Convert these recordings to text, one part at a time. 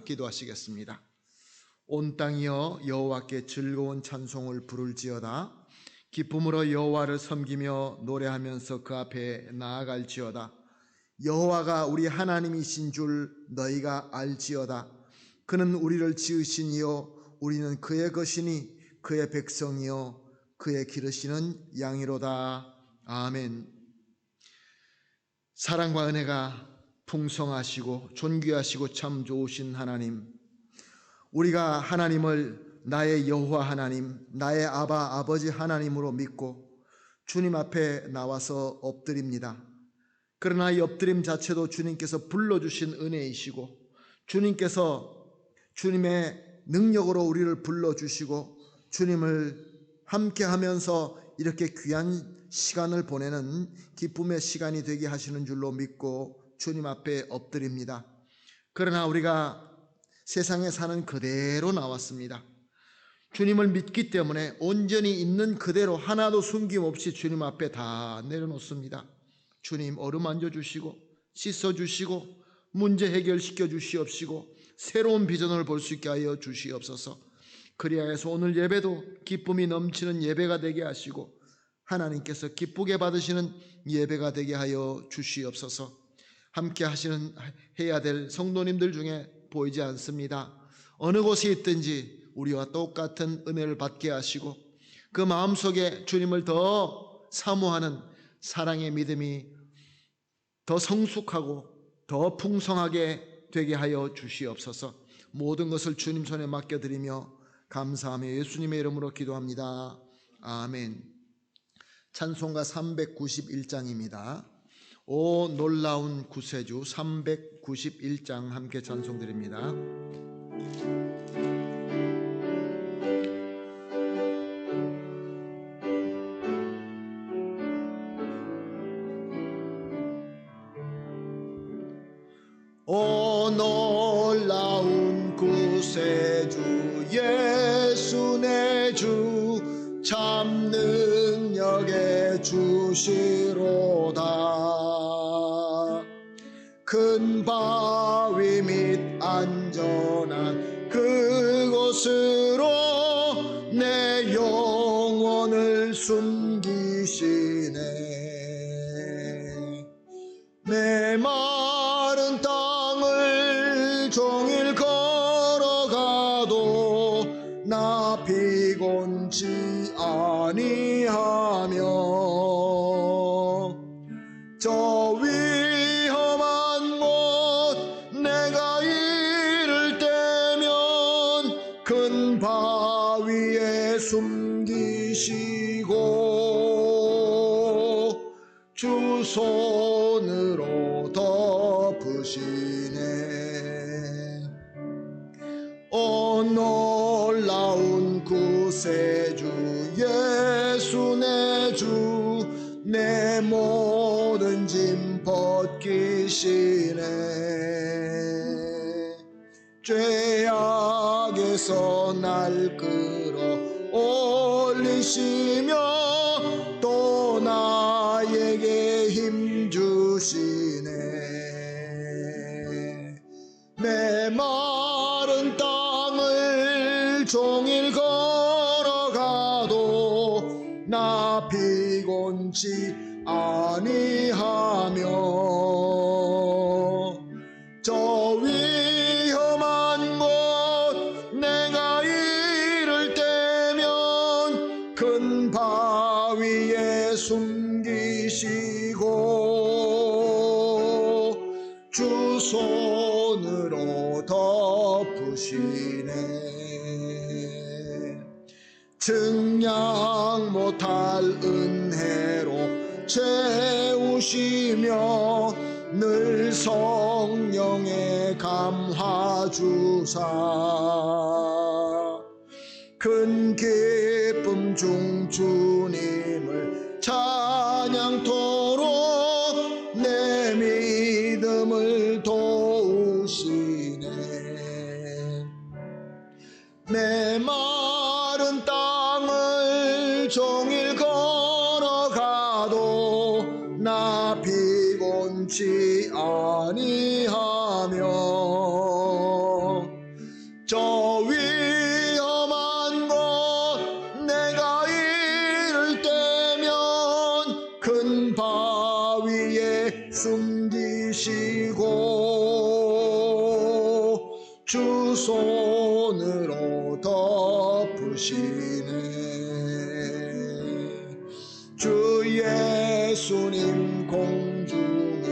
기도하시겠습니다. 온 땅이여 여호와께 즐거운 찬송을 부를지어다. 기쁨으로 여호와를 섬기며 노래하면서 그 앞에 나아갈지어다. 여호와가 우리 하나님이신 줄 너희가 알지어다. 그는 우리를 지으신 이요 우리는 그의 것이니 그의 백성이요 그의 기르시는 양이로다. 아멘. 사랑과 은혜가 풍성하시고 존귀하시고 참 좋으신 하나님, 우리가 하나님을 나의 여호와 하나님, 나의 아버지 하나님으로 믿고 주님 앞에 나와서 엎드립니다. 그러나 이 엎드림 자체도 주님께서 불러주신 은혜이시고, 주님께서 주님의 능력으로 우리를 불러주시고 주님을 함께하면서 이렇게 귀한 시간을 보내는 기쁨의 시간이 되게 하시는 줄로 믿고 주님 앞에 엎드립니다. 그러나 우리가 세상에 사는 그대로 나왔습니다. 주님을 믿기 때문에 온전히 있는 그대로 하나도 숨김없이 주님 앞에 다 내려놓습니다. 주님 어루만져 주시고 씻어 주시고 문제 해결시켜 주시옵시고 새로운 비전을 볼 수 있게 하여 주시옵소서. 그리하여서 오늘 예배도 기쁨이 넘치는 예배가 되게 하시고 하나님께서 기쁘게 받으시는 예배가 되게 하여 주시옵소서. 함께 해야 될 성도님들 중에 보이지 않습니다. 어느 곳에 있든지 우리와 똑같은 은혜를 받게 하시고 그 마음속에 주님을 더 사모하는 사랑의 믿음이 더 성숙하고 더 풍성하게 되게 하여 주시옵소서. 모든 것을 주님 손에 맡겨드리며 감사하며 예수님의 이름으로 기도합니다. 아멘. 찬송가 391장입니다. 오 놀라운 구세주 391장 함께 찬송드립니다. 오 놀라운 구세주 예수 내 주 참 능력의 주시로다. 큰 바위 밑 안전한 그곳으로 내 영혼을 숨기시네. 내 마른 땅을 종일 걸어가도 나 피곤치 아니하며 저 위험한 곳 내가 이를 때면 큰 바위에 숨기시고 주 손으로 덮으시네. 오 놀라운 구세주 예수 내 주 내 모든 짐 벗기시네. 죄악에서 날 끌어 올리시며 또 나에게 힘 주시네. 내 마른 땅을 종일 걸어가도 나 피곤치 아니하며 저 위험한 곳 내가 이를 때면 큰 바위에 숨기시고 주 손으로 덮으시네. 증량 못할 은혜로 채우시며 늘 성령의 감화 주사 큰 기쁨 중 주님을 찬양토록 내 믿음을 도우시네. 내 마른 땅을 종일 걸어가도 나 피곤치 아니하며 숨기시고 주 손으로 덮으시네. 주 예수님 공중에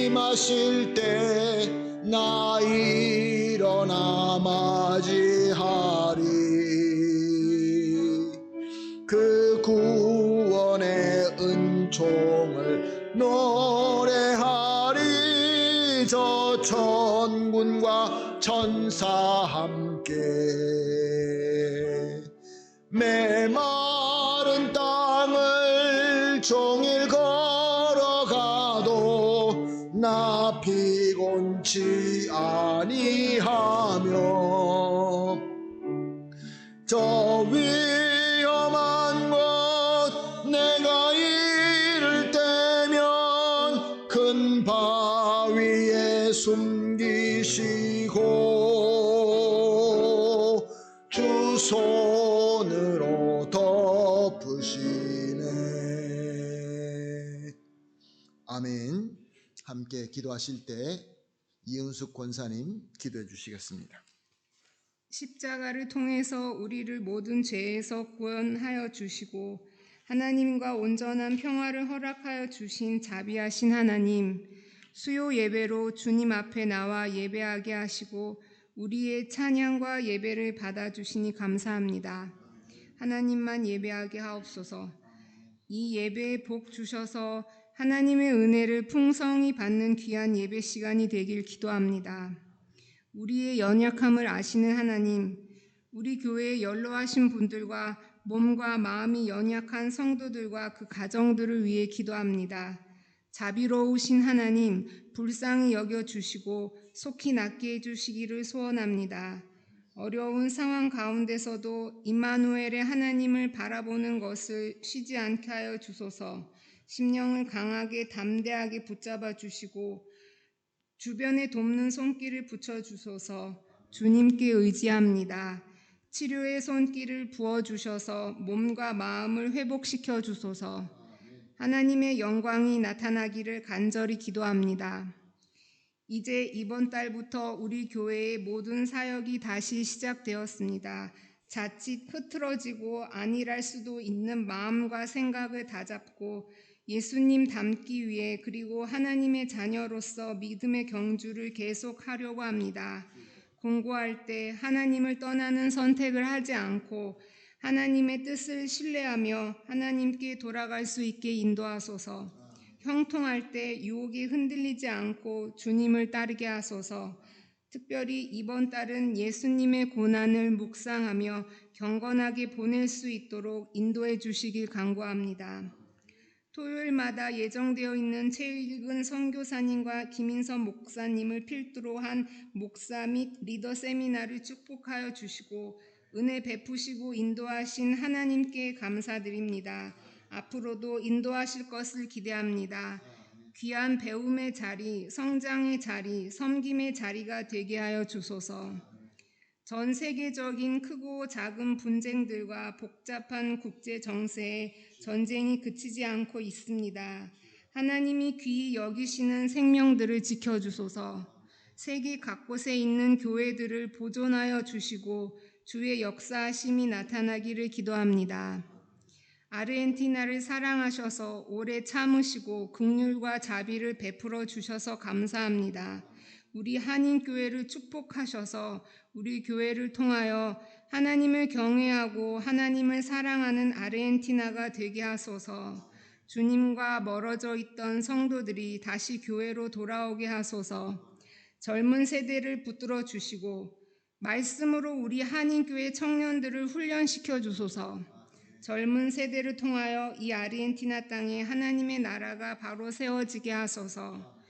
임하실 때 나 일어나 맞이하리. 그 구원의 은총을 노래하리. 저 천군과 천사 함께 메마른 땅을 종일 걸어가도 나 피곤치 아니하며 저 위험한 곳 내가 이를 때면 큰 바위에 숨기시고 주 손으로 덮으시네. 아멘. 함께 기도하실 때 이은숙 권사님 기도해 주시겠습니다. 십자가를 통해서 우리를 모든 죄에서 구원하여 주시고 하나님과 온전한 평화를 허락하여 주신 자비하신 하나님, 수요 예배로 주님 앞에 나와 예배하게 하시고 우리의 찬양과 예배를 받아주시니 감사합니다. 하나님만 예배하게 하옵소서. 이 예배에 복 주셔서 하나님의 은혜를 풍성히 받는 귀한 예배 시간이 되길 기도합니다. 우리의 연약함을 아시는 하나님, 우리 교회에 연로하신 분들과 몸과 마음이 연약한 성도들과 그 가정들을 위해 기도합니다. 자비로우신 하나님, 불쌍히 여겨주시고 속히 낫게 해주시기를 소원합니다. 어려운 상황 가운데서도 임마누엘의 하나님을 바라보는 것을 쉬지 않게 하여 주소서. 심령을 강하게 담대하게 붙잡아 주시고 주변에 돕는 손길을 붙여주소서. 주님께 의지합니다. 치료의 손길을 부어주셔서 몸과 마음을 회복시켜 주소서. 하나님의 영광이 나타나기를 간절히 기도합니다. 이제 이번 달부터 우리 교회의 모든 사역이 다시 시작되었습니다. 자칫 흐트러지고 안일할 수도 있는 마음과 생각을 다잡고 예수님 닮기 위해 그리고 하나님의 자녀로서 믿음의 경주를 계속하려고 합니다. 공고할 때 하나님을 떠나는 선택을 하지 않고 하나님의 뜻을 신뢰하며 하나님께 돌아갈 수 있게 인도하소서. 형통할 때 유혹에 흔들리지 않고 주님을 따르게 하소서. 특별히 이번 달은 예수님의 고난을 묵상하며 경건하게 보낼 수 있도록 인도해 주시길 간구합니다. 토요일마다 예정되어 있는 최일근 선교사님과 김인선 목사님을 필두로 한 목사 및 리더 세미나를 축복하여 주시고 은혜 베푸시고 인도하신 하나님께 감사드립니다. 앞으로도 인도하실 것을 기대합니다. 귀한 배움의 자리, 성장의 자리, 섬김의 자리가 되게 하여 주소서. 전 세계적인 크고 작은 분쟁들과 복잡한 국제 정세에 전쟁이 그치지 않고 있습니다. 하나님이 귀히 여기시는 생명들을 지켜주소서. 세계 각곳에 있는 교회들을 보존하여 주시고 주의 역사하심이 나타나기를 기도합니다. 아르헨티나를 사랑하셔서 오래 참으시고 긍휼과 자비를 베풀어 주셔서 감사합니다. 우리 한인교회를 축복하셔서 우리 교회를 통하여 하나님을 경외하고 하나님을 사랑하는 아르헨티나가 되게 하소서. 주님과 멀어져 있던 성도들이 다시 교회로 돌아오게 하소서. 젊은 세대를 붙들어 주시고 말씀으로 우리 한인교회 청년들을 훈련시켜 주소서. 젊은 세대를 통하여 이 아르헨티나 땅에 하나님의 나라가 바로 세워지게 하소서.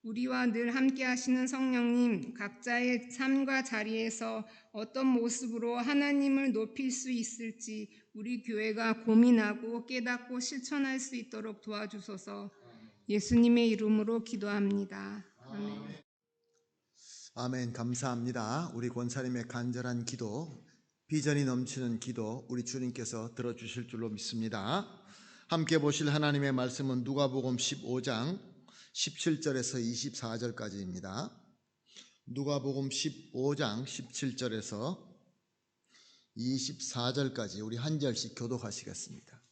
우리와 늘 함께 하시는 성령님, 각자의 삶과 자리에서 어떤 모습으로 하나님을 높일 수 있을지 우리 교회가 고민하고 깨닫고 실천할 수 있도록 도와주소서. 예수님의 이름으로 기도합니다. 아멘. 아멘. 감사합니다. 우리 권사님의 간절한 기도, 비전이 넘치는 기도 우리 주님께서 들어주실 줄로 믿습니다. 함께 보실 하나님의 말씀은 누가복음 15장 17절에서 24절까지입니다. 누가복음 15장 17절에서 24절까지 우리 한 절씩 교독하시겠습니다.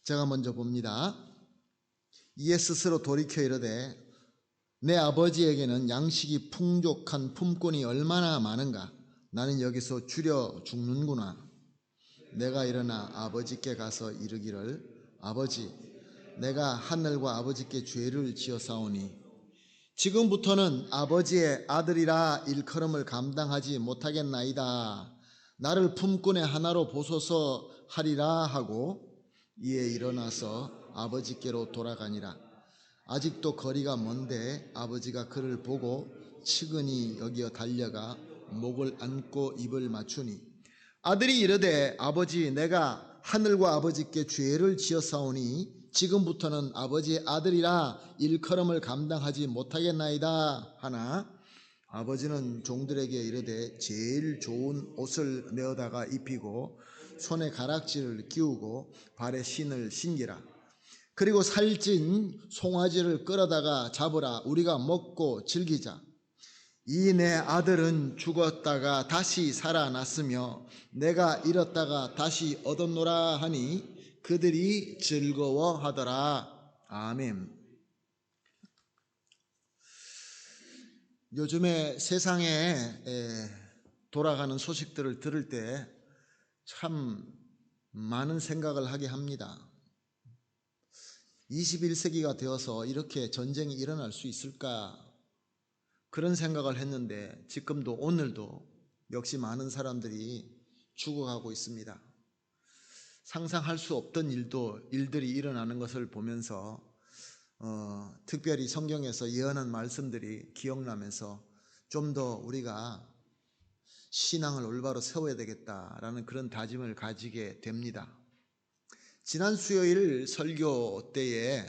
제가 먼저 봅니다. 이에 스스로 돌이켜 이르되 내 아버지에게는 양식이 풍족한 품꾼이 얼마나 많은가. 나는 여기서 줄여 죽는구나. 내가 일어나 아버지께 가서 이르기를 아버지 내가 하늘과 아버지께 죄를 지었사오니 지금부터는 아버지의 아들이라 일컬음을 감당하지 못하겠나이다. 나를 품꾼의 하나로 보소서 하리라 하고 이에 일어나서 아버지께로 돌아가니라. 아직도 거리가 먼데 아버지가 그를 보고 측은히 여기어 달려가 목을 안고 입을 맞추니 아들이 이르되 아버지 내가 하늘과 아버지께 죄를 지었사오니 지금부터는 아버지의 아들이라 일컬음을 감당하지 못하겠나이다 하나 아버지는 종들에게 이르되 제일 좋은 옷을 내어다가 입히고 손에 가락지를 끼우고 발에 신을 신기라. 그리고 살찐 송아지를 끌어다가 잡으라. 우리가 먹고 즐기자. 이 내 아들은 죽었다가 다시 살아났으며 내가 잃었다가 다시 얻었노라 하니 그들이 즐거워하더라. 아멘. 요즘에 세상에 돌아가는 소식들을 들을 때 참 많은 생각을 하게 합니다. 21세기가 되어서 이렇게 전쟁이 일어날 수 있을까? 그런 생각을 했는데 지금도 오늘도 역시 많은 사람들이 죽어가고 있습니다. 상상할 수 없던 일들이 일어나는 것을 보면서 특별히 성경에서 예언한 말씀들이 기억나면서 좀 더 우리가 신앙을 올바로 세워야 되겠다라는 그런 다짐을 가지게 됩니다. 지난 수요일 설교 때에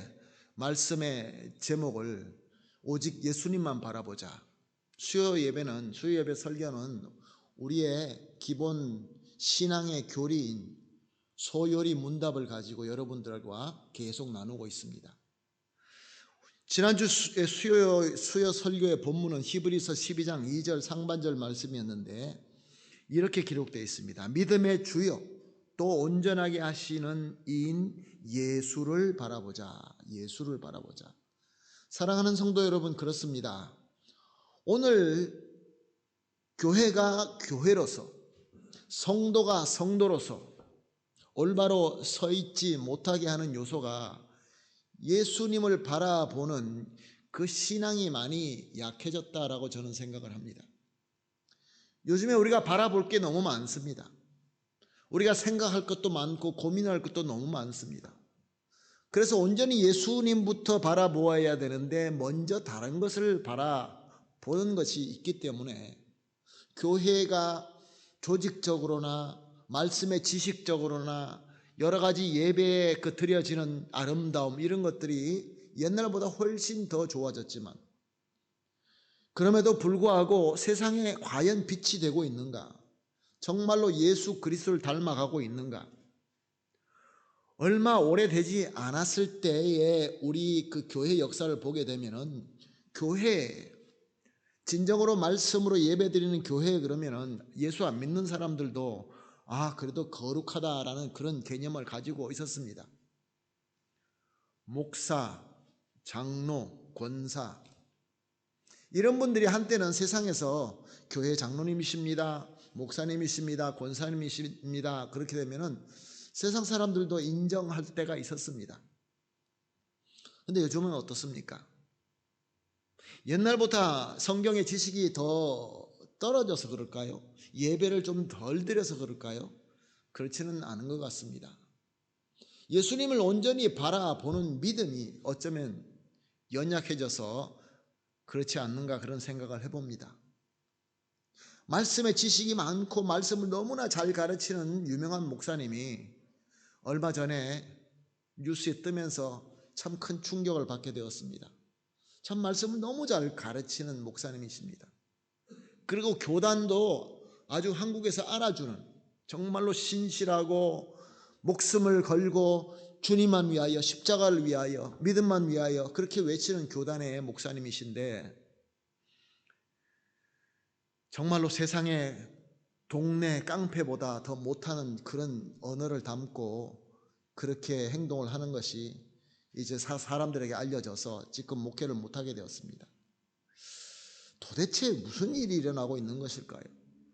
말씀의 제목을 오직 예수님만 바라보자. 수요 예배 설교는 우리의 기본 신앙의 교리인 소요리 문답을 가지고 여러분들과 계속 나누고 있습니다. 지난주 수요 설교의 본문은 히브리서 12장 2절 상반절 말씀이었는데 이렇게 기록되어 있습니다. 믿음의 주요 또 온전하게 하시는 이인 예수를 바라보자. 예수를 바라보자. 사랑하는 성도 여러분, 그렇습니다. 오늘 교회가 교회로서, 성도가 성도로서 올바로 서 있지 못하게 하는 요소가 예수님을 바라보는 그 신앙이 많이 약해졌다라고 저는 생각을 합니다. 요즘에 우리가 바라볼 게 너무 많습니다. 우리가 생각할 것도 많고 고민할 것도 너무 많습니다. 그래서 온전히 예수님부터 바라보아야 되는데 먼저 다른 것을 바라보는 것이 있기 때문에 교회가 조직적으로나 말씀의 지식적으로나 여러 가지 예배에 드려지는 아름다움 이런 것들이 옛날보다 훨씬 더 좋아졌지만 그럼에도 불구하고 세상에 과연 빛이 되고 있는가? 정말로 예수 그리스도를 닮아가고 있는가? 얼마 오래되지 않았을 때에 우리 그 교회 역사를 보게 되면은 교회 진정으로 말씀으로 예배드리는 교회 그러면은 예수 안 믿는 사람들도 그래도 거룩하다라는 그런 개념을 가지고 있었습니다. 목사, 장로, 권사 이런 분들이 한때는 세상에서 교회 장로님이십니다, 목사님이십니다, 권사님이십니다 그렇게 되면은 세상 사람들도 인정할 때가 있었습니다. 근데 요즘은 어떻습니까? 옛날보다 성경의 지식이 더 떨어져서 그럴까요? 예배를 좀 덜 드려서 그럴까요? 그렇지는 않은 것 같습니다. 예수님을 온전히 바라보는 믿음이 어쩌면 연약해져서 그렇지 않는가 그런 생각을 해봅니다. 말씀의 지식이 많고 말씀을 너무나 잘 가르치는 유명한 목사님이 얼마 전에 뉴스에 뜨면서 참 큰 충격을 받게 되었습니다. 참 말씀을 너무 잘 가르치는 목사님이십니다. 그리고 교단도 아주 한국에서 알아주는 정말로 신실하고 목숨을 걸고 주님만 위하여, 십자가를 위하여, 믿음만 위하여 그렇게 외치는 교단의 목사님이신데, 정말로 세상의 동네 깡패보다 더 못하는 그런 언어를 담고 그렇게 행동을 하는 것이 이제 사람들에게 알려져서 지금 목회를 못하게 되었습니다. 도대체 무슨 일이 일어나고 있는 것일까요?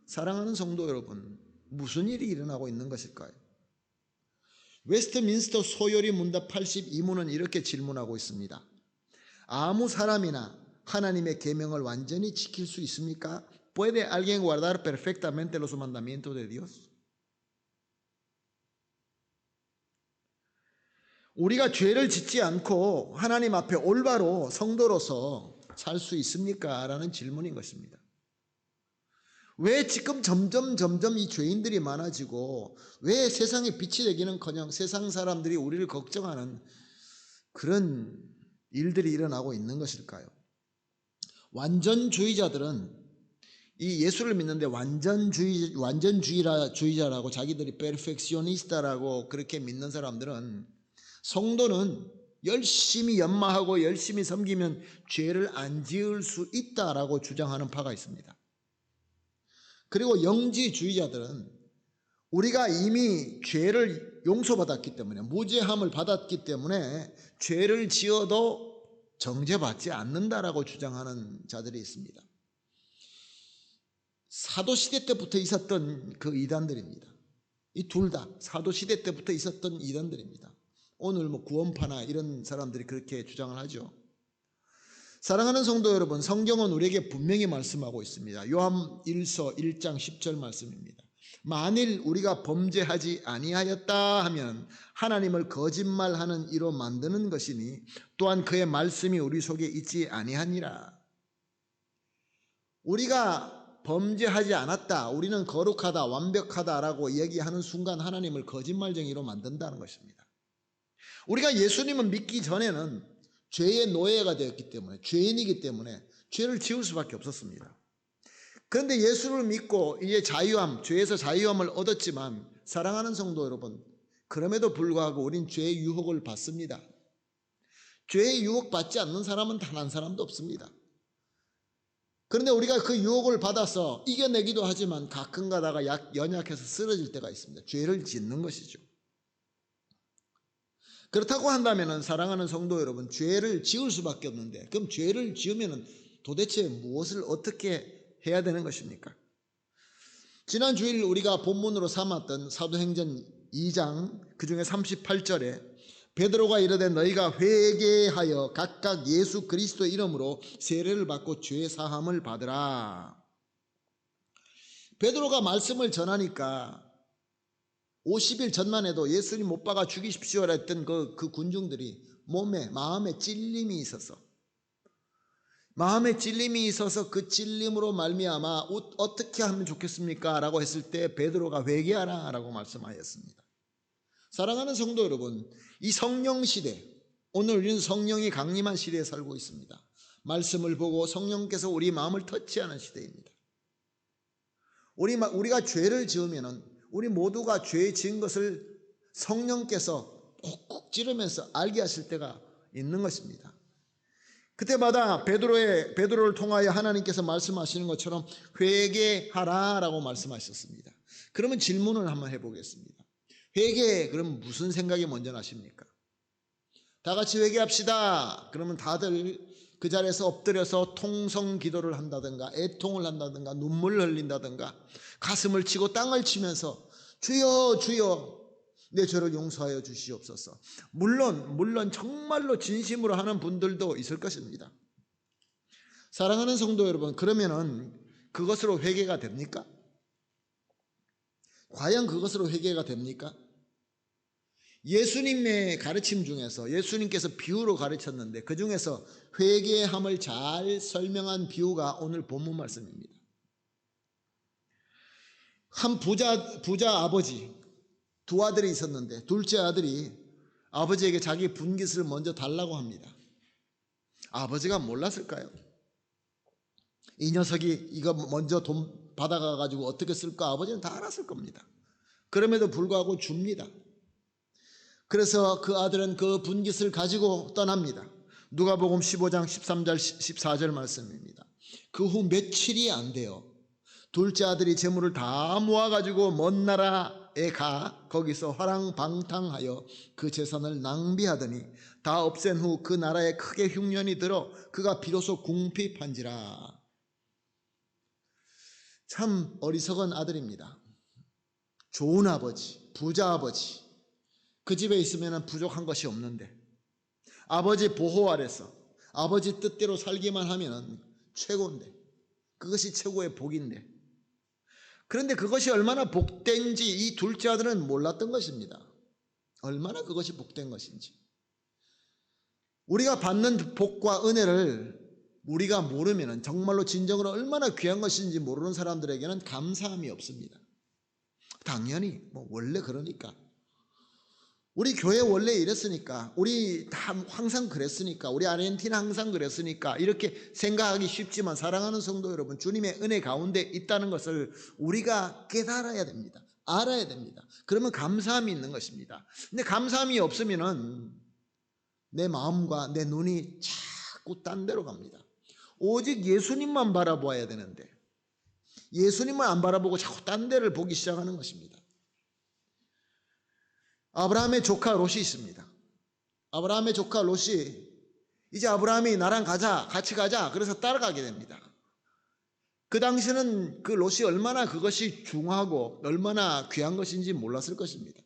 사랑하는 성도 여러분, 무슨 일이 일어나고 있는 것일까요? 웨스트민스터 소요리 문답 82문은 이렇게 질문하고 있습니다. 아무 사람이나 하나님의 계명을 완전히 지킬 수 있습니까? ¿Puede alguien guardar perfectamente los mandamientos de Dios? 우리가 죄를 짓지 않고 하나님 앞에 올바로 성도로서 살 수 있습니까? 라는 질문인 것입니다. 왜 지금 점점 이 죄인들이 많아지고 왜 세상에 빛이 되기는커녕 세상 사람들이 우리를 걱정하는 그런 일들이 일어나고 있는 것일까요? 완전주의자들은 이 예수를 믿는데 완전주의자라고 자기들이 페르펙시오니스타라고 그렇게 믿는 사람들은 성도는 열심히 연마하고 열심히 섬기면 죄를 안 지을 수 있다라고 주장하는 파가 있습니다. 그리고 영지주의자들은 우리가 이미 죄를 용서받았기 때문에, 무죄함을 받았기 때문에 죄를 지어도 정죄받지 않는다라고 주장하는 자들이 있습니다. 사도시대 때부터 있었던 그 이단들입니다. 이 둘 다 사도시대 때부터 있었던 이단들입니다. 오늘 구원파나 이런 사람들이 그렇게 주장을 하죠. 사랑하는 성도 여러분, 성경은 우리에게 분명히 말씀하고 있습니다. 요한 1서 1장 10절 말씀입니다. 만일 우리가 범죄하지 아니하였다 하면 하나님을 거짓말하는 이로 만드는 것이니 또한 그의 말씀이 우리 속에 있지 아니하니라. 우리가 범죄하지 않았다, 우리는 거룩하다, 완벽하다라고 얘기하는 순간 하나님을 거짓말쟁이로 만든다는 것입니다. 우리가 예수님을 믿기 전에는 죄의 노예가 되었기 때문에, 죄인이기 때문에 죄를 지을 수밖에 없었습니다. 그런데 예수를 믿고 이제 죄에서 자유함을 얻었지만, 사랑하는 성도 여러분, 그럼에도 불구하고 우린 죄의 유혹을 받습니다. 죄의 유혹 받지 않는 사람은 단 한 사람도 없습니다. 그런데 우리가 그 유혹을 받아서 이겨내기도 하지만 가끔 가다가 연약해서 쓰러질 때가 있습니다. 죄를 짓는 것이죠. 그렇다고 한다면 사랑하는 성도 여러분, 죄를 지을 수밖에 없는데, 그럼 죄를 지으면 도대체 무엇을 어떻게 해야 되는 것입니까? 지난 주일 우리가 본문으로 삼았던 사도행전 2장 그 중에 38절에 베드로가 이르되 너희가 회개하여 각각 예수 그리스도의 이름으로 세례를 받고 죄 사함을 받으라. 베드로가 말씀을 전하니까 50일 전만 해도 예수님 못 박아 죽이십시오라 했던 그 군중들이 마음에 찔림이 있어서 그 찔림으로 말미암아 어떻게 하면 좋겠습니까? 라고 했을 때 베드로가 회개하라 라고 말씀하였습니다. 사랑하는 성도 여러분, 이 성령 시대, 오늘 우리는 성령이 강림한 시대에 살고 있습니다. 말씀을 보고 성령께서 우리 마음을 터치하는 시대입니다. 우리가 죄를 지으면은 우리 모두가 죄 지은 것을 성령께서 콕콕 찌르면서 알게 하실 때가 있는 것입니다. 그때마다 베드로를 통하여 하나님께서 말씀하시는 것처럼 회개하라라고 말씀하셨습니다. 그러면 질문을 한번 해보겠습니다. 회개, 그럼 무슨 생각이 먼저 나십니까? 다 같이 회개합시다. 그러면 다들 그 자리에서 엎드려서 통성 기도를 한다든가 애통을 한다든가 눈물을 흘린다든가 가슴을 치고 땅을 치면서 주여 주여 내 죄를 용서하여 주시옵소서. 물론 정말로 진심으로 하는 분들도 있을 것입니다. 사랑하는 성도 여러분, 그러면은 그것으로 회개가 됩니까? 과연 그것으로 회개가 됩니까? 예수님의 가르침 중에서 예수님께서 비유로 가르쳤는데 그 중에서 회개함을 잘 설명한 비유가 오늘 본문 말씀입니다. 한 부자 아버지, 두 아들이 있었는데 둘째 아들이 아버지에게 자기 분깃을 먼저 달라고 합니다. 아버지가 몰랐을까요? 이 녀석이 이거 먼저 돈 받아가지고 어떻게 쓸까? 아버지는 다 알았을 겁니다. 그럼에도 불구하고 줍니다. 그래서 그 아들은 그 분깃을 가지고 떠납니다. 누가복음 15장 13절 14절 말씀입니다. 그 후 며칠이 안 돼요. 둘째 아들이 재물을 다 모아가지고 먼 나라에 가 거기서 화랑방탕하여 그 재산을 낭비하더니 다 없앤 후 그 나라에 크게 흉년이 들어 그가 비로소 궁핍한지라. 참 어리석은 아들입니다. 좋은 아버지, 부자 아버지. 그 집에 있으면 부족한 것이 없는데 아버지 보호 아래서 아버지 뜻대로 살기만 하면 최고인데, 그것이 최고의 복인데, 그런데 그것이 얼마나 복된지 이 둘째 아들은 몰랐던 것입니다. 얼마나 그것이 복된 것인지. 우리가 받는 복과 은혜를 우리가 모르면 정말로 진정으로 얼마나 귀한 것인지 모르는 사람들에게는 감사함이 없습니다. 당연히 원래 그러니까, 우리 교회 원래 이랬으니까, 우리 다 항상 그랬으니까, 우리 아르헨티나 항상 그랬으니까 이렇게 생각하기 쉽지만, 사랑하는 성도 여러분, 주님의 은혜 가운데 있다는 것을 우리가 깨달아야 됩니다. 알아야 됩니다. 그러면 감사함이 있는 것입니다. 근데 감사함이 없으면은 내 마음과 내 눈이 자꾸 딴 데로 갑니다. 오직 예수님만 바라보아야 되는데 예수님만 안 바라보고 자꾸 딴 데를 보기 시작하는 것입니다. 아브라함의 조카 롯이 있습니다. 아브라함의 조카 롯이 이제 아브라함이 나랑 가자, 같이 가자, 그래서 따라가게 됩니다. 그 당시에는 그 롯이 얼마나 그것이 중하고 얼마나 귀한 것인지 몰랐을 것입니다.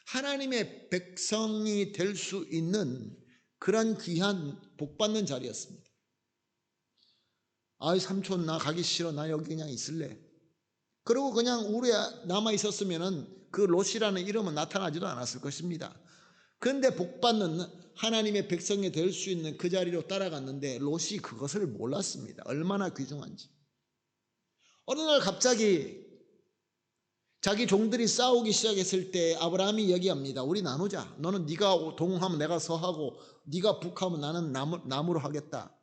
하나님의 백성이 될 수 있는 그런 귀한 복받는 자리였습니다. 아이 삼촌 나 가기 싫어, 나 여기 그냥 있을래. 그리고 그냥 우리에 남아 있었으면은 그 롯이라는 이름은 나타나지도 않았을 것입니다. 그런데 복받는 하나님의 백성이 될 수 있는 그 자리로 따라갔는데 롯이 그것을 몰랐습니다. 얼마나 귀중한지. 어느 날 갑자기 자기 종들이 싸우기 시작했을 때 아브라함이 얘기합니다. 우리 나누자. 너는 네가 동하면 내가 서하고 네가 북하면 나는 남으로 하겠다.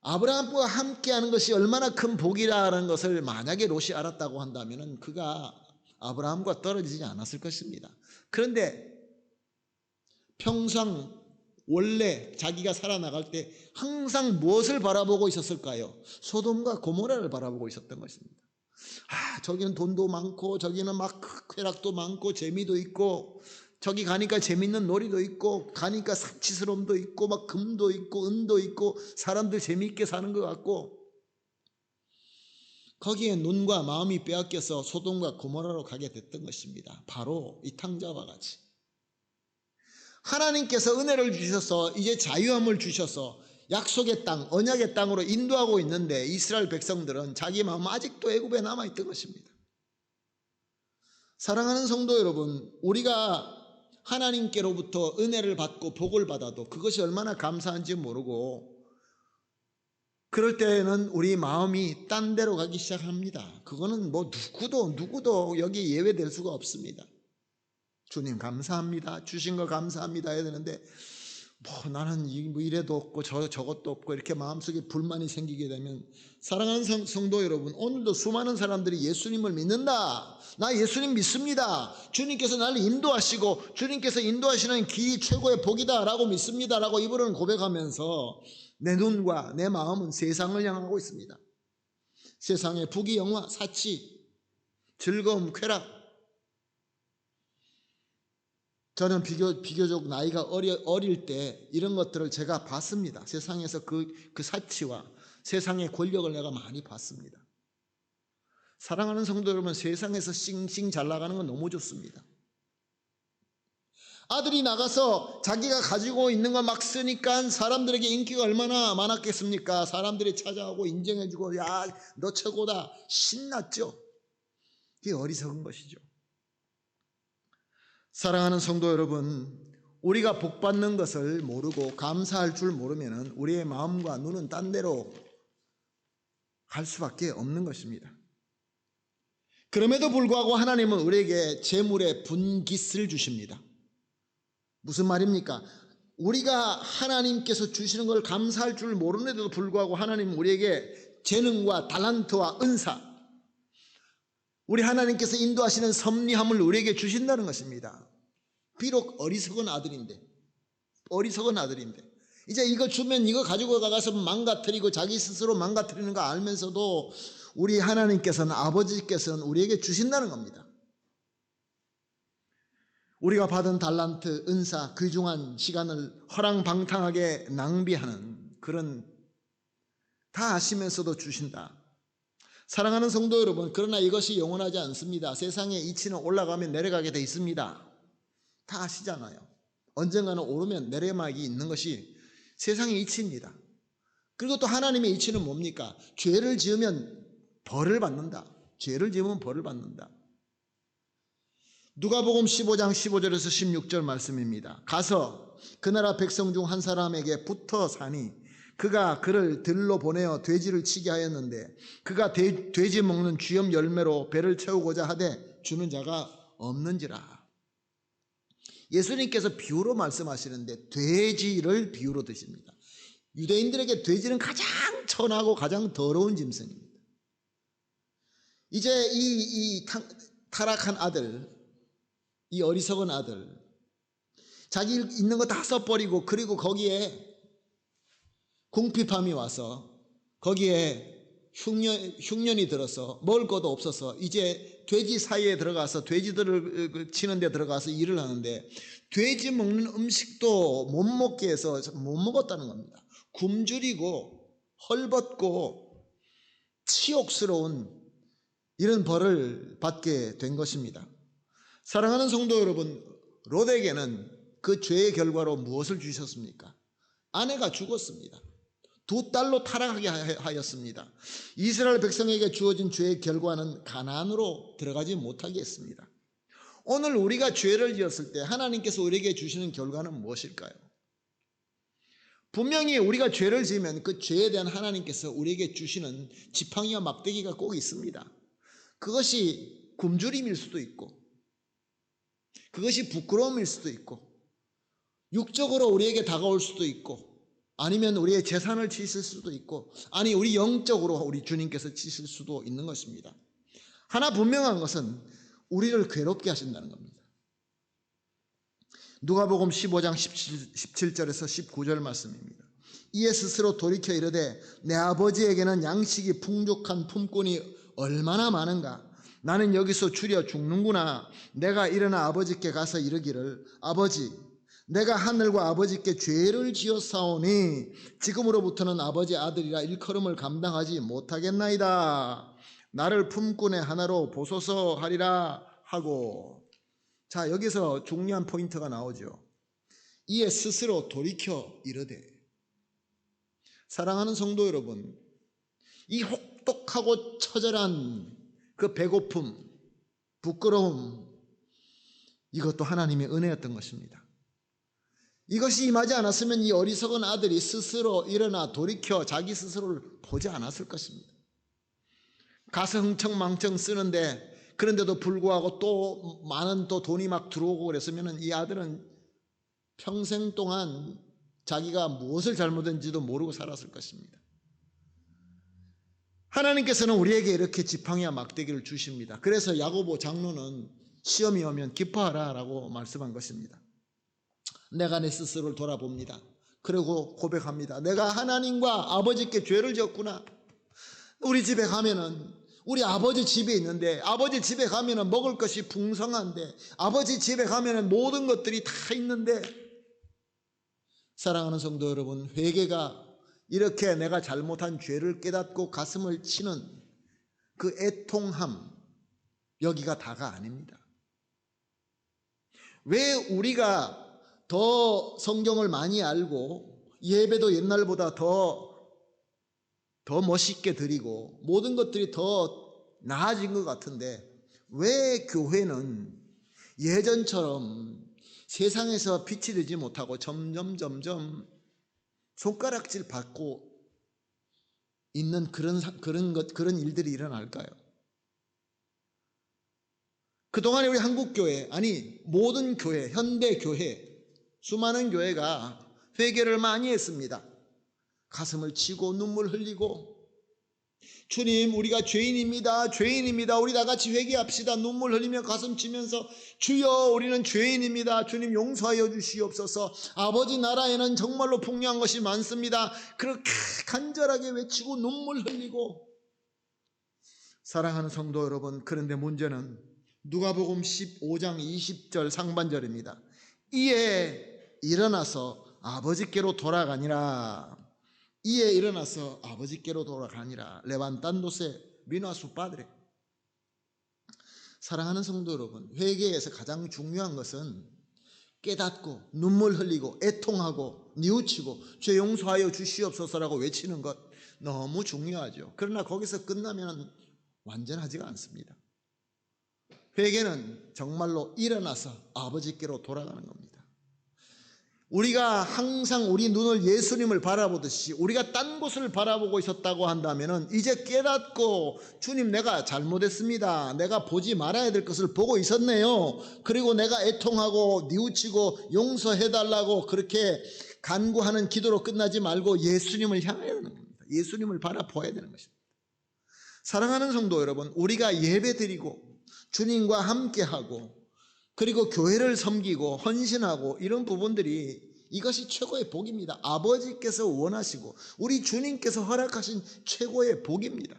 아브라함과 함께하는 것이 얼마나 큰 복이라는 것을 만약에 롯이 알았다고 한다면 그가 아브라함과 떨어지지 않았을 것입니다. 그런데 평상 원래 자기가 살아나갈 때 항상 무엇을 바라보고 있었을까요? 소돔과 고모라를 바라보고 있었던 것입니다. 저기는 돈도 많고 저기는 막 쾌락도 많고 재미도 있고, 저기 가니까 재밌는 놀이도 있고, 가니까 사치스러움도 있고, 막 금도 있고 은도 있고, 사람들 재미있게 사는 것 같고, 거기에 눈과 마음이 빼앗겨서 소돔과 고모라로 가게 됐던 것입니다. 바로 이 탕자와 같이 하나님께서 은혜를 주셔서 이제 자유함을 주셔서 약속의 땅, 언약의 땅으로 인도하고 있는데 이스라엘 백성들은 자기 마음 아직도 애굽에 남아있던 것입니다. 사랑하는 성도 여러분, 우리가 하나님께로부터 은혜를 받고 복을 받아도 그것이 얼마나 감사한지 모르고 그럴 때에는 우리 마음이 딴 데로 가기 시작합니다. 그거는 누구도 여기 예외될 수가 없습니다. 주님 감사합니다, 주신 거 감사합니다 해야 되는데 나는 이래도 없고 저것도 없고 이렇게 마음속에 불만이 생기게 되면, 사랑하는 성도 여러분, 오늘도 수많은 사람들이 예수님을 믿는다, 나 예수님 믿습니다, 주님께서 나를 인도하시고 주님께서 인도하시는 길이 최고의 복이다 라고 믿습니다 라고 입으로는 고백하면서 내 눈과 내 마음은 세상을 향하고 있습니다. 세상의 부귀영화, 사치, 즐거움, 쾌락. 저는 비교적 나이가 어릴 때 이런 것들을 제가 봤습니다. 세상에서 그 사치와 세상의 권력을 내가 많이 봤습니다. 사랑하는 성도 여러분, 세상에서 싱싱 잘 나가는 건 너무 좋습니다. 아들이 나가서 자기가 가지고 있는 거 막 쓰니까 사람들에게 인기가 얼마나 많았겠습니까? 사람들이 찾아오고 인정해주고, 야, 너 최고다, 신났죠. 이게 어리석은 것이죠. 사랑하는 성도 여러분, 우리가 복받는 것을 모르고 감사할 줄 모르면 우리의 마음과 눈은 딴 데로 갈 수밖에 없는 것입니다. 그럼에도 불구하고 하나님은 우리에게 재물의 분깃을 주십니다. 무슨 말입니까? 우리가 하나님께서 주시는 걸 감사할 줄 모르는데도 불구하고 하나님은 우리에게 재능과 달란트와 은사, 우리 하나님께서 인도하시는 섭리함을 우리에게 주신다는 것입니다. 비록 어리석은 아들인데 이제 이거 주면 이거 가지고 가서 망가뜨리고 자기 스스로 망가뜨리는 거 알면서도 우리 하나님께서는, 아버지께서는 우리에게 주신다는 겁니다. 우리가 받은 달란트, 은사, 귀중한 시간을 허랑방탕하게 낭비하는 그런, 다 아시면서도 주신다. 사랑하는 성도 여러분, 그러나 이것이 영원하지 않습니다. 세상의 이치는 올라가면 내려가게 돼 있습니다. 다 아시잖아요. 언젠가는 오르면 내려막이 있는 것이 세상의 이치입니다. 그리고 또 하나님의 이치는 뭡니까? 죄를 지으면 벌을 받는다. 죄를 지으면 벌을 받는다. 누가복음 15장 15절에서 16절 말씀입니다. 가서 그 나라 백성 중 한 사람에게 붙어 사니 그가 그를 들로 보내어 돼지를 치게 하였는데 그가 돼지 먹는 쥐염 열매로 배를 채우고자 하되 주는 자가 없는지라. 예수님께서 비유로 말씀하시는데 돼지를 비유로 드십니다. 유대인들에게 돼지는 가장 천하고 가장 더러운 짐승입니다. 이제 이 타락한 아들, 이 어리석은 아들, 자기 있는 거 다 써버리고, 그리고 거기에 궁핍함이 와서 거기에 흉년이 들어서 먹을 것도 없어서 이제 돼지 사이에 들어가서 돼지들을 치는 데 들어가서 일을 하는데, 돼지 먹는 음식도 못 먹게 해서 못 먹었다는 겁니다. 굶주리고 헐벗고 치욕스러운 이런 벌을 받게 된 것입니다. 사랑하는 성도 여러분, 롯에게는 그 죄의 결과로 무엇을 주셨습니까? 아내가 죽었습니다. 2딸로 타락하게 하였습니다. 이스라엘 백성에게 주어진 죄의 결과는 가나안으로 들어가지 못하게 했습니다. 오늘 우리가 죄를 지었을 때 하나님께서 우리에게 주시는 결과는 무엇일까요? 분명히 우리가 죄를 지으면 그 죄에 대한 하나님께서 우리에게 주시는 지팡이와 막대기가 꼭 있습니다. 그것이 굶주림일 수도 있고, 그것이 부끄러움일 수도 있고, 육적으로 우리에게 다가올 수도 있고, 아니면 우리의 재산을 치실 수도 있고, 아니 우리 영적으로 우리 주님께서 치실 수도 있는 것입니다. 하나 분명한 것은 우리를 괴롭게 하신다는 겁니다. 누가복음 15장 17절에서 19절 말씀입니다. 이에 스스로 돌이켜 이르되 내 아버지에게는 양식이 풍족한 품꾼이 얼마나 많은가. 나는 여기서 줄여 죽는구나. 내가 일어나 아버지께 가서 이르기를 아버지, 내가 하늘과 아버지께 죄를 지었사오니 지금으로부터는 아버지 아들이라 일컬음을 감당하지 못하겠나이다. 나를 품꾼의 하나로 보소서 하리라 하고. 자, 여기서 중요한 포인트가 나오죠. 이에 스스로 돌이켜 이르되. 사랑하는 성도 여러분, 이 혹독하고 처절한 그 배고픔, 부끄러움, 이것도 하나님의 은혜였던 것입니다. 이것이 임하지 않았으면 이 어리석은 아들이 스스로 일어나 돌이켜 자기 스스로를 보지 않았을 것입니다. 가서 흥청망청 쓰는데, 그런데도 불구하고 또 많은 또 돈이 막 들어오고 그랬으면 이 아들은 평생 동안 자기가 무엇을 잘못했는지도 모르고 살았을 것입니다. 하나님께서는 우리에게 이렇게 지팡이와 막대기를 주십니다. 그래서 야고보 장로는 시험이 오면 기뻐하라 라고 말씀한 것입니다. 내가 내 스스로를 돌아봅니다. 그리고 고백합니다. 내가 하나님과 아버지께 죄를 지었구나. 우리 집에 가면은, 우리 아버지 집에 있는데, 아버지 집에 가면은 먹을 것이 풍성한데, 아버지 집에 가면은 모든 것들이 다 있는데, 사랑하는 성도 여러분, 회개가 이렇게 내가 잘못한 죄를 깨닫고 가슴을 치는 그 애통함, 여기가 다가 아닙니다. 왜 우리가 더 성경을 많이 알고 예배도 옛날보다 더 멋있게 드리고 모든 것들이 더 나아진 것 같은데, 왜 교회는 예전처럼 세상에서 빛이 되지 못하고 점점 손가락질 받고 있는 그런 일들이 일어날까요? 그동안에 우리 한국교회, 아니 모든 교회, 현대교회, 수많은 교회가 회개를 많이 했습니다. 가슴을 치고 눈물 흘리고 주님, 우리가 죄인입니다. 죄인입니다. 우리 다 같이 회개합시다. 눈물 흘리며 가슴 치면서 주여, 우리는 죄인입니다. 주님 용서하여 주시옵소서. 아버지 나라에는 정말로 풍요한 것이 많습니다. 그렇게 간절하게 외치고 눈물 흘리고. 사랑하는 성도 여러분, 그런데 문제는 누가복음 15장 20절 상반절입니다. 이에 일어나서 아버지께로 돌아가니라. 이에 일어나서 아버지께로 돌아가니라. 레반탄도세 미노 a su padre. 사랑하는 성도 여러분, 회개에서 가장 중요한 것은 깨닫고 눈물 흘리고 애통하고 뉘우치고 죄 용서하여 주시옵소서라고 외치는 것 너무 중요하죠. 그러나 거기서 끝나면 완전하지가 않습니다. 회개는 정말로 일어나서 아버지께로 돌아가는 겁니다. 우리가 항상 우리 눈을 예수님을 바라보듯이 우리가 딴 곳을 바라보고 있었다고 한다면 이제 깨닫고 주님, 내가 잘못했습니다. 내가 보지 말아야 될 것을 보고 있었네요. 그리고 내가 애통하고 뉘우치고 용서해달라고 그렇게 간구하는 기도로 끝나지 말고 예수님을 향해야 되는 겁니다. 예수님을 바라보아야 되는 것입니다. 사랑하는 성도 여러분, 우리가 예배드리고 주님과 함께하고 그리고 교회를 섬기고 헌신하고 이런 부분들이 이것이 최고의 복입니다. 아버지께서 원하시고 우리 주님께서 허락하신 최고의 복입니다.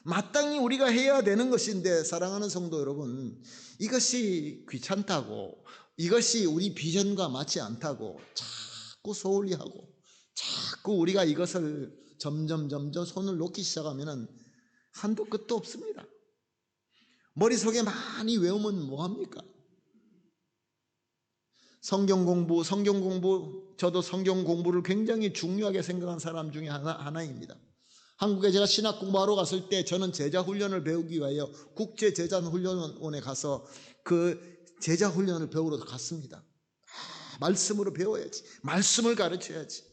마땅히 우리가 해야 되는 것인데, 사랑하는 성도 여러분, 이것이 귀찮다고, 이것이 우리 비전과 맞지 않다고 자꾸 소홀히하고 자꾸 우리가 이것을 점점 손을 놓기 시작하면 한도 끝도 없습니다. 머릿속에 많이 외우면 뭐합니까? 성경 공부, 저도 성경 공부를 굉장히 중요하게 생각한 사람 중에 하나입니다. 한국에 제가 신학 공부하러 갔을 때 저는 제자 훈련을 배우기 위하여 국제 제자 훈련원에 가서 그 제자 훈련을 배우러 갔습니다. 말씀으로 배워야지, 말씀을 가르쳐야지,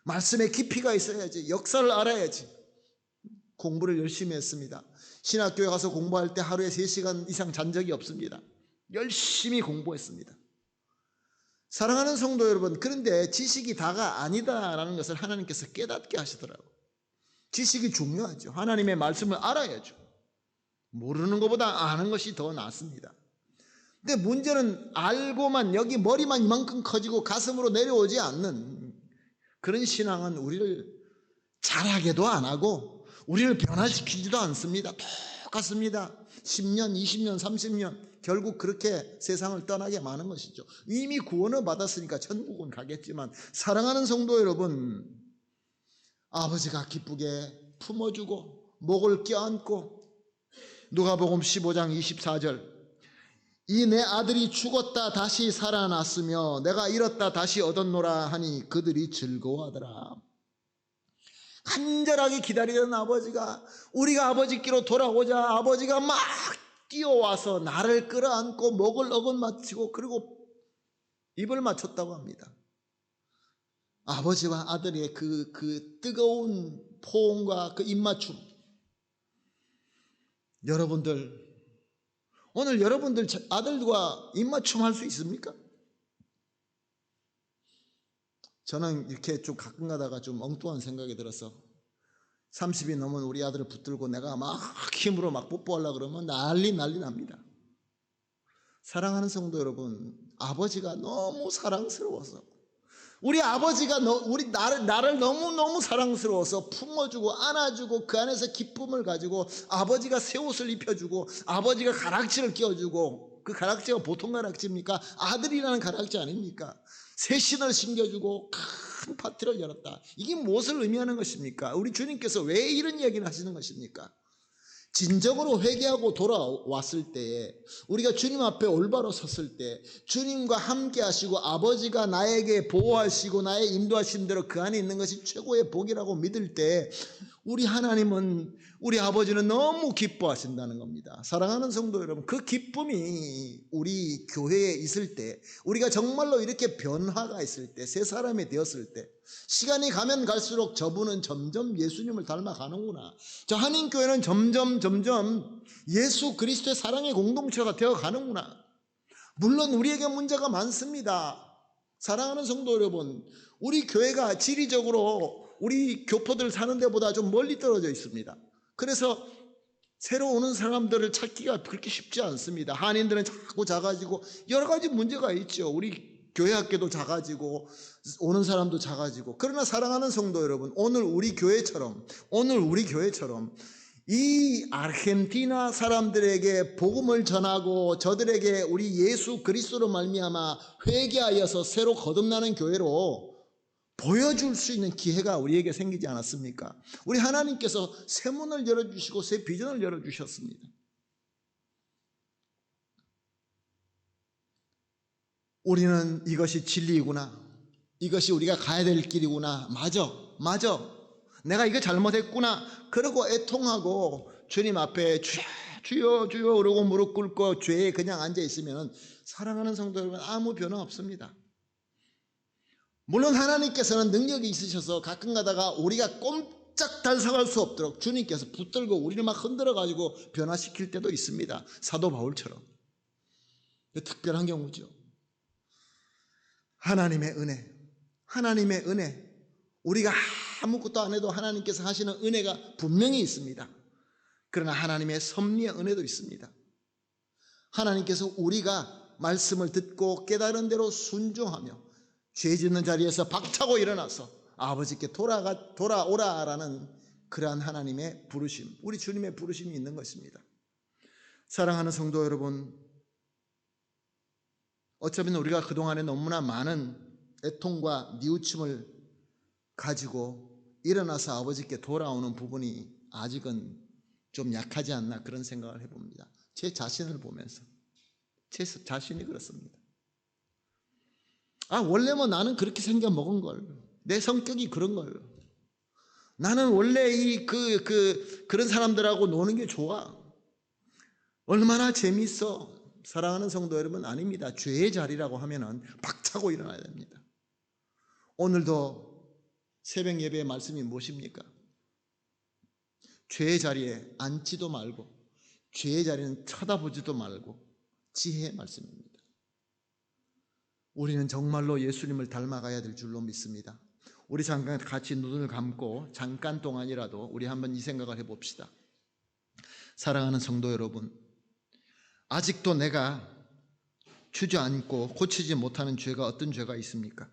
말씀에 깊이가 있어야지, 역사를 알아야지. 공부를 열심히 했습니다. 신학교에 가서 공부할 때 하루에 3시간 이상 잔 적이 없습니다. 열심히 공부했습니다. 사랑하는 성도 여러분, 그런데 지식이 다가 아니다라는 것을 하나님께서 깨닫게 하시더라고요. 지식이 중요하죠. 하나님의 말씀을 알아야죠. 모르는 것보다 아는 것이 더 낫습니다. 근데 문제는 알고만 여기 머리만 이만큼 커지고 가슴으로 내려오지 않는 그런 신앙은 우리를 잘하게도 안 하고 우리를 변화시키지도 않습니다. 똑같습니다. 10년, 20년, 30년 결국 그렇게 세상을 떠나게 마는 것이죠. 이미 구원을 받았으니까 천국은 가겠지만, 사랑하는 성도 여러분, 아버지가 기쁘게 품어주고 목을 껴안고, 누가복음 15장 24절, 이 내 아들이 죽었다 다시 살아났으며 내가 잃었다 다시 얻었노라 하니 그들이 즐거워하더라. 간절하게 기다리던 아버지가, 우리가 아버지께로 돌아오자 아버지가 막 뛰어와서 나를 끌어안고 목을 어긋맞히고 그리고 입을 맞췄다고 합니다. 아버지와 아들의 그 뜨거운 포옹과 그 입맞춤. 여러분들, 오늘 여러분들 아들과 입맞춤 할 수 있습니까? 저는 이렇게 좀 가끔 가다가 좀 엉뚱한 생각이 들어서 30이 넘은 우리 아들을 붙들고 내가 막 힘으로 막 뽀뽀하려고 그러면 난리 납니다. 사랑하는 성도 여러분, 아버지가 너무 사랑스러워서, 우리 아버지가 나를 너무너무 사랑스러워서 품어주고 안아주고 그 안에서 기쁨을 가지고 아버지가 새 옷을 입혀주고 아버지가 가락지를 끼워주고, 그 가락지가 보통 가락지입니까? 아들이라는 가락지 아닙니까? 새 신을 신겨주고 큰 파티를 열었다. 이게 무엇을 의미하는 것입니까? 우리 주님께서 왜 이런 이야기를 하시는 것입니까? 진정으로 회개하고 돌아왔을 때에, 우리가 주님 앞에 올바로 섰을 때 주님과 함께 하시고 아버지가 나에게 보호하시고 나의 인도하신 대로 그 안에 있는 것이 최고의 복이라고 믿을 때 우리 하나님은, 우리 아버지는 너무 기뻐하신다는 겁니다. 사랑하는 성도 여러분, 그 기쁨이 우리 교회에 있을 때, 우리가 정말로 이렇게 변화가 있을 때, 새 사람이 되었을 때, 시간이 가면 갈수록 저분은 점점 예수님을 닮아가는구나, 저 한인교회는 점점 예수 그리스도의 사랑의 공동체가 되어가는구나. 물론 우리에게 문제가 많습니다. 사랑하는 성도 여러분, 우리 교회가 지리적으로 우리 교포들 사는 데보다 좀 멀리 떨어져 있습니다. 그래서 새로 오는 사람들을 찾기가 그렇게 쉽지 않습니다. 한인들은 자꾸 작아지고 여러 가지 문제가 있죠. 우리 교회 학교도 작아지고 오는 사람도 작아지고. 그러나 사랑하는 성도 여러분, 오늘 우리 교회처럼 이 아르헨티나 사람들에게 복음을 전하고 저들에게 우리 예수 그리스도로 말미암아 회개하여서 새로 거듭나는 교회로 보여줄 수 있는 기회가 우리에게 생기지 않았습니까? 우리 하나님께서 새 문을 열어주시고 새 비전을 열어주셨습니다. 우리는 이것이 진리이구나, 이것이 우리가 가야 될 길이구나, 맞아, 내가 이거 잘못했구나, 그러고 애통하고 주님 앞에 주여 주여 그러고 무릎 꿇고 죄에 그냥 앉아 있으면 사랑하는 성도 여러분, 아무 변화 없습니다. 물론 하나님께서는 능력이 있으셔서 가끔 가다가 우리가 꼼짝 달싹할 수 없도록 주님께서 붙들고 우리를 막 흔들어 가지고 변화시킬 때도 있습니다. 사도 바울처럼. 특별한 경우죠. 하나님의 은혜, 우리가 아무것도 안 해도 하나님께서 하시는 은혜가 분명히 있습니다. 그러나 하나님의 섭리의 은혜도 있습니다. 하나님께서 우리가 말씀을 듣고 깨달은 대로 순종하며 죄 짓는 자리에서 박차고 일어나서 아버지께 돌아오라라는 그러한 하나님의 부르심, 우리 주님의 부르심이 있는 것입니다. 사랑하는 성도 여러분, 어쩌면 우리가 그동안에 너무나 많은 애통과 뉘우침을 가지고 일어나서 아버지께 돌아오는 부분이 아직은 좀 약하지 않나, 그런 생각을 해봅니다. 제 자신을 보면서 제 자신이 그렇습니다. 원래면 나는 그렇게 생겨 먹은 걸, 내 성격이 그런 걸, 나는 원래 그런 사람들하고 노는 게 좋아, 얼마나 재밌어. 사랑하는 성도 여러분, 아닙니다. 죄의 자리라고 하면은 박차고 일어나야 됩니다. 오늘도 새벽 예배의 말씀이 무엇입니까? 죄의 자리에 앉지도 말고 죄의 자리는 쳐다보지도 말고 지혜의 말씀입니다. 우리는 정말로 예수님을 닮아가야 될 줄로 믿습니다. 우리 잠깐 같이 눈을 감고 잠깐 동안이라도 우리 한번 이 생각을 해봅시다. 사랑하는 성도 여러분, 아직도 내가 주저앉고 고치지 못하는 죄가 어떤 죄가 있습니까?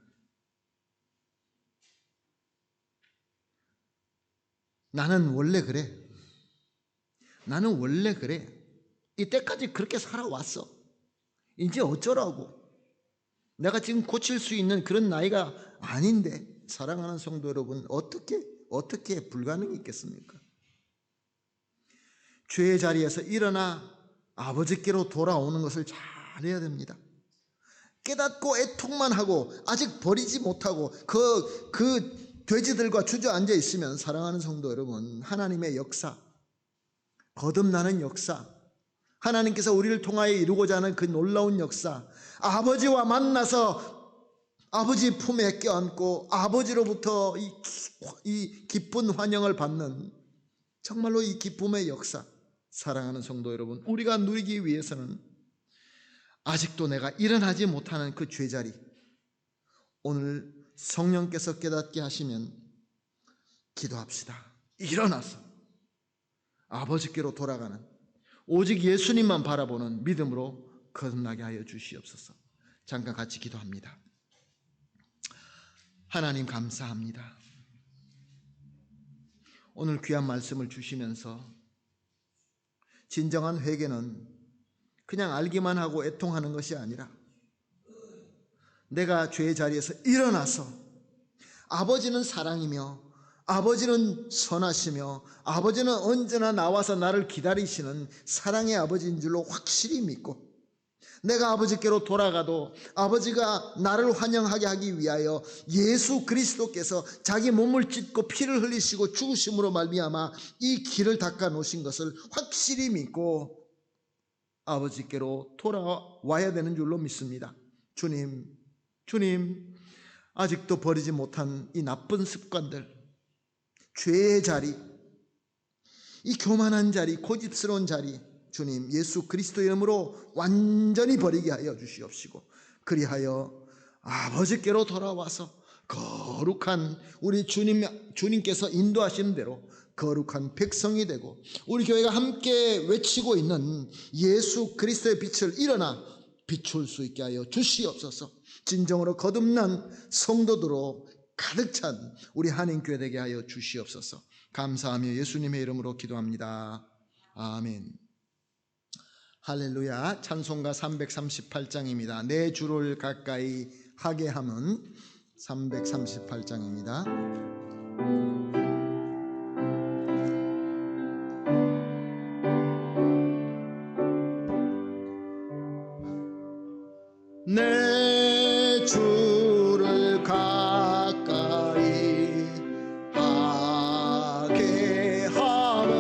나는 원래 그래. 이때까지 그렇게 살아왔어. 이제 어쩌라고. 내가 지금 고칠 수 있는 그런 나이가 아닌데. 사랑하는 성도 여러분, 어떻게 불가능이 있겠습니까? 죄의 자리에서 일어나 아버지께로 돌아오는 것을 잘해야 됩니다. 깨닫고 애통만 하고 아직 버리지 못하고 그 돼지들과 주저앉아 있으면, 사랑하는 성도 여러분, 하나님의 역사, 거듭나는 역사, 하나님께서 우리를 통하여 이루고자 하는 그 놀라운 역사, 아버지와 만나서 아버지 품에 껴안고 아버지로부터 이 기쁜 환영을 받는, 정말로 이 기쁨의 역사, 사랑하는 성도 여러분, 우리가 누리기 위해서는 아직도 내가 일어나지 못하는 그 죄자리, 오늘 성령께서 깨닫게 하시면 기도합시다. 일어나서 아버지께로 돌아가는, 오직 예수님만 바라보는 믿음으로 거듭나게 하여 주시옵소서. 잠깐 같이 기도합니다. 하나님 감사합니다. 오늘 귀한 말씀을 주시면서 진정한 회개는 그냥 알기만 하고 애통하는 것이 아니라 내가 죄의 자리에서 일어나서, 아버지는 사랑이며 아버지는 선하시며 아버지는 언제나 나와서 나를 기다리시는 사랑의 아버지인 줄로 확실히 믿고, 내가 아버지께로 돌아가도 아버지가 나를 환영하게 하기 위하여 예수 그리스도께서 자기 몸을 찢고 피를 흘리시고 죽으심으로 말미암아 이 길을 닦아 놓으신 것을 확실히 믿고 아버지께로 돌아와야 되는 줄로 믿습니다. 주님, 아직도 버리지 못한 이 나쁜 습관들, 죄의 자리, 이 교만한 자리, 고집스러운 자리, 주님 예수 그리스도 이름으로 완전히 버리게 하여 주시옵시고, 그리하여 아버지께로 돌아와서 거룩한 우리 주님께서 인도하시는 대로 거룩한 백성이 되고, 우리 교회가 함께 외치고 있는 예수 그리스도의 빛을 일어나 비출 수 있게 하여 주시옵소서. 진정으로 거듭난 성도들로 가득 찬 우리 한인교회 되게 하여 주시옵소서. 감사하며 예수님의 이름으로 기도합니다. 아멘. 할렐루야. 찬송가 338장입니다. 내 주를 가까이 하게 함은 338장입니다. 내 주를 가까이 하게 함은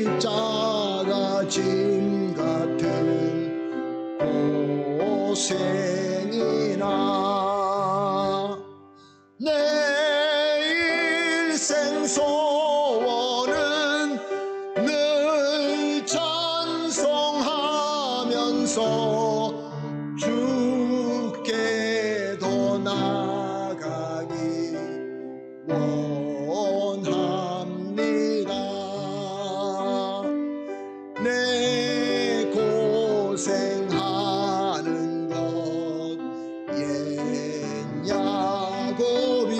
십자가 짐 같은 고생이나 내 일생 소원은 늘 찬송하면서 주께 더 나아가기 원합니다. 내 고생하는 것 옛야고비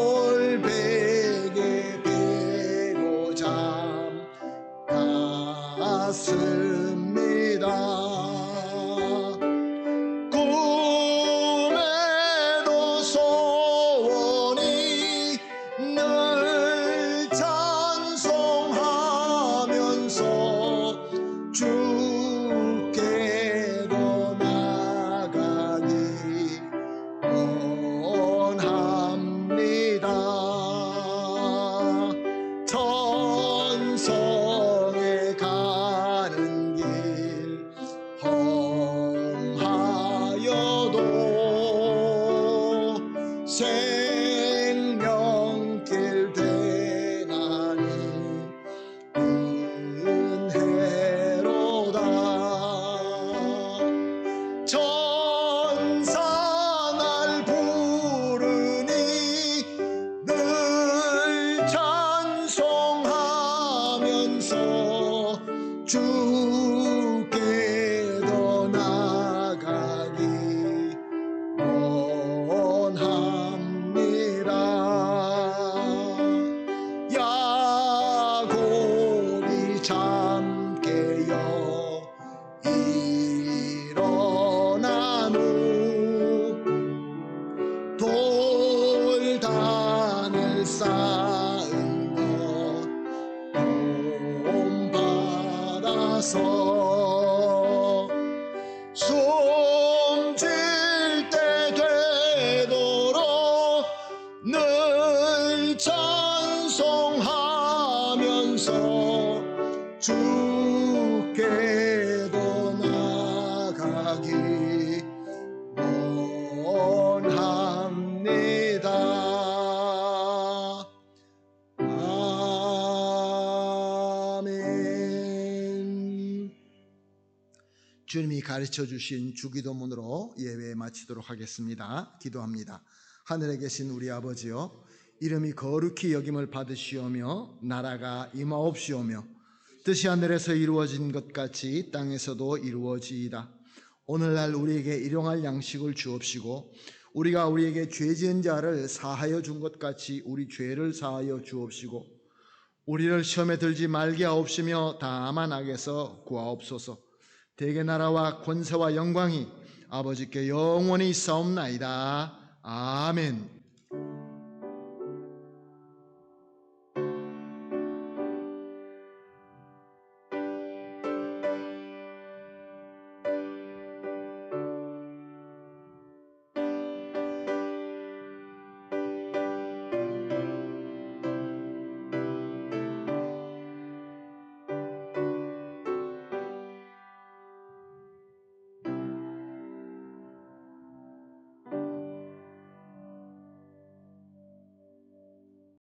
돌베개 베고 잠갔습니다. 꿈에도 소원이 늘 찬송하면서 주께 더 나아가기 원합니다. 천성에 가는 길 험하여도 생명길 되나니 은혜로다. 천사 날 부르니 늘 찬송하면서 주께 더 나아가기 원합니다. 야곱이 잠 깨어 일어난 후 돌단을 쌓은 것 본받아서 숨질 때 되도록 늘 찬송하면서 주께 더 나아가기 원합니다. 아멘. 주님이 가르쳐 주신 주기도문으로 예배 마치도록 하겠습니다. 기도합니다. 하늘에 계신 우리 아버지여, 이름이 거룩히 여김을 받으시오며 나라가 임하옵시오며 뜻이 하늘에서 이루어진 것 같이 땅에서도 이루어지이다. 오늘날 우리에게 일용할 양식을 주옵시고 우리가 우리에게 죄 지은 자를 사하여 준 것 같이 우리 죄를 사하여 주옵시고 우리를 시험에 들지 말게 하옵시며 다만 악에서 구하옵소서. 대개 나라와 권세와 영광이 아버지께 영원히 있사옵나이다. 아멘.